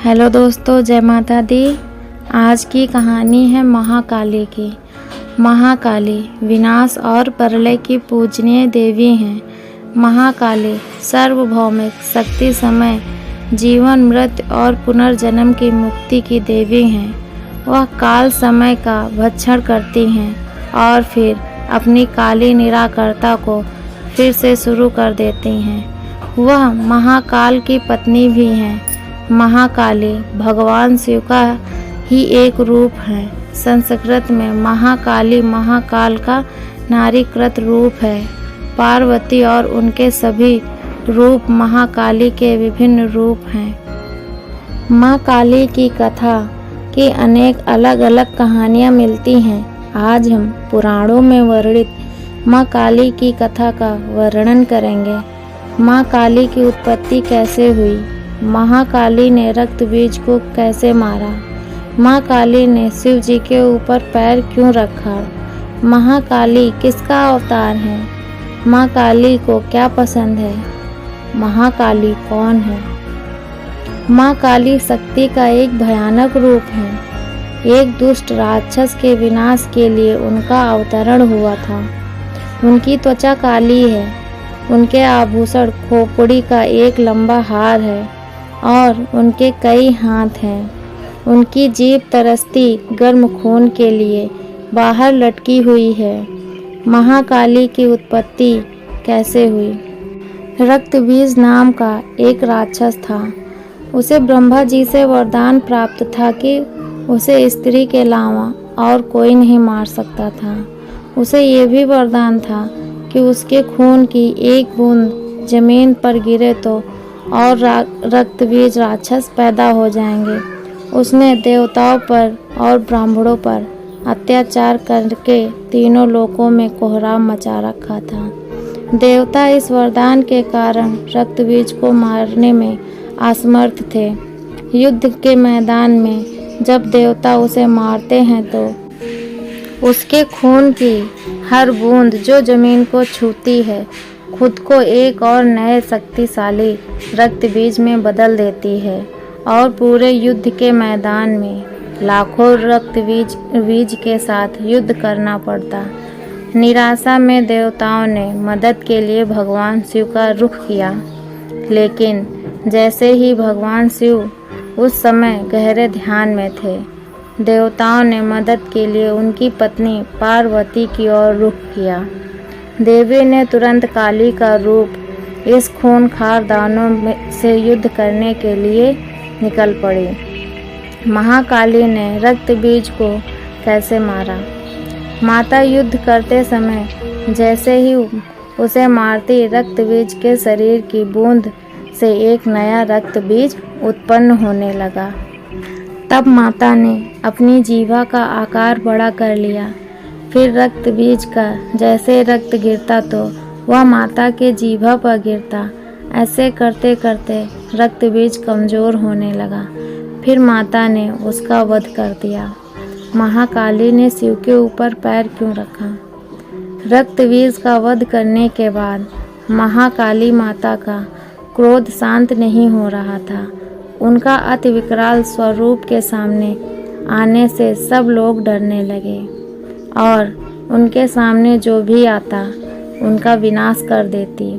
Hello दोस्तों, जय माता दी। आज की कहानी है महाकाली की। महाकाली विनाश और प्रलय की पूजनीय देवी हैं। महाकाली सार्वभौमिक शक्ति, समय, जीवन, मृत्यु और पुनर्जन्म की मुक्ति की देवी हैं। वह काल समय का भक्षण करती हैं और फिर अपनी काली निराकरता को फिर से शुरू कर देती हैं। वह महाकाल की पत्नी भी हैं। महाकाली भगवान शिव का ही एक रूप है। संस्कृत में महाकाली महाकाल का नारीकृत रूप है। पार्वती और उनके सभी रूप महाकाली के विभिन्न रूप हैं। माँ काली की कथा की अनेक अलग अलग कहानियाँ मिलती हैं। आज हम पुराणों में वर्णित माँ काली की कथा का वर्णन करेंगे। माँ काली की उत्पत्ति कैसे हुई, महाकाली ने रक्त बीज को कैसे मारा, माँ काली ने शिव जी के ऊपर पैर क्यों रखा, महाकाली किसका अवतार है, माँ काली को क्या पसंद है, महाकाली कौन है। माँ काली शक्ति का एक भयानक रूप है। एक दुष्ट राक्षस के विनाश के लिए उनका अवतरण हुआ था। उनकी त्वचा काली है। उनके आभूषण खोपड़ी का एक लंबा हार है और उनके कई हाथ हैं। उनकी जीभ तरसती गर्म खून के लिए बाहर लटकी हुई है। महाकाली की उत्पत्ति कैसे हुई। रक्तबीज नाम का एक राक्षस था। उसे ब्रह्मा जी से वरदान प्राप्त था कि उसे स्त्री के अलावा और कोई नहीं मार सकता था। उसे ये भी वरदान था कि उसके खून की एक बूंद जमीन पर गिरे तो और रक्तबीज राक्षस पैदा हो जाएंगे। उसने देवताओं पर और ब्राह्मणों पर अत्याचार करके तीनों लोकों में कोहराम मचा रखा था। देवता इस वरदान के कारण रक्तबीज को मारने में असमर्थ थे। युद्ध के मैदान में जब देवता उसे मारते हैं तो उसके खून की हर बूंद जो जमीन को छूती है खुद को एक और नए शक्तिशाली रक्तबीज में बदल देती है और पूरे युद्ध के मैदान में लाखों रक्तबीज के साथ युद्ध करना पड़ता। निराशा में देवताओं ने मदद के लिए भगवान शिव का रुख किया, लेकिन जैसे ही भगवान शिव उस समय गहरे ध्यान में थे, देवताओं ने मदद के लिए उनकी पत्नी पार्वती की ओर रुख किया। देवी ने तुरंत काली का रूप इस खूंखार दानों से युद्ध करने के लिए निकल पड़ी। महाकाली ने रक्त बीज को कैसे मारा। माता युद्ध करते समय जैसे ही उसे मारती, रक्त बीज के शरीर की बूंद से एक नया रक्त बीज उत्पन्न होने लगा। तब माता ने अपनी जीवा का आकार बड़ा कर लिया। फिर रक्त बीज का जैसे रक्त गिरता तो वह माता के जीभा पर गिरता। ऐसे करते करते रक्त बीज कमज़ोर होने लगा। फिर माता ने उसका वध कर दिया। महाकाली ने शिव के ऊपर पैर क्यों रखा। रक्त बीज का वध करने के बाद महाकाली माता का क्रोध शांत नहीं हो रहा था। उनका अति विकराल स्वरूप के सामने आने से सब लोग डरने लगे और उनके सामने जो भी आता उनका विनाश कर देती।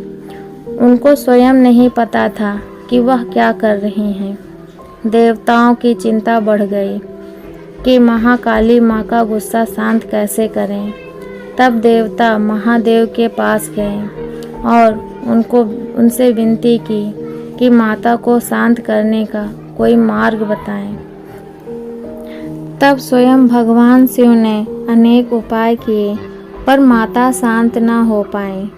उनको स्वयं नहीं पता था कि वह क्या कर रही हैं। देवताओं की चिंता बढ़ गई कि महाकाली माँ का गुस्सा शांत कैसे करें। तब देवता महादेव के पास गए और उनसे विनती की कि माता को शांत करने का कोई मार्ग बताएं। तब स्वयं भगवान शिव ने अनेक उपाय किए, पर माता शांत न हो पाई।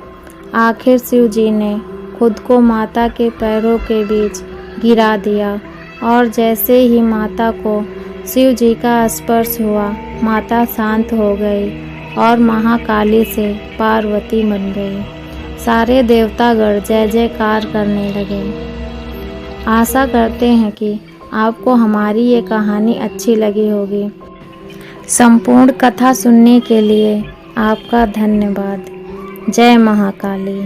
आखिर शिव जी ने खुद को माता के पैरों के बीच गिरा दिया और जैसे ही माता को शिव जी का स्पर्श हुआ, माता शांत हो गई और महाकाली से पार्वती बन गई। सारे देवतागण जय जयकार करने लगे। आशा करते हैं कि आपको हमारी ये कहानी अच्छी लगी होगी। संपूर्ण कथा सुनने के लिए आपका धन्यवाद। जय महाकाली।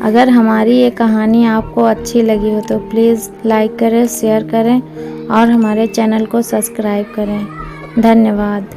अगर हमारी ये कहानी आपको अच्छी लगी हो तो प्लीज़ लाइक करें, शेयर करें और हमारे चैनल को सब्सक्राइब करें। धन्यवाद।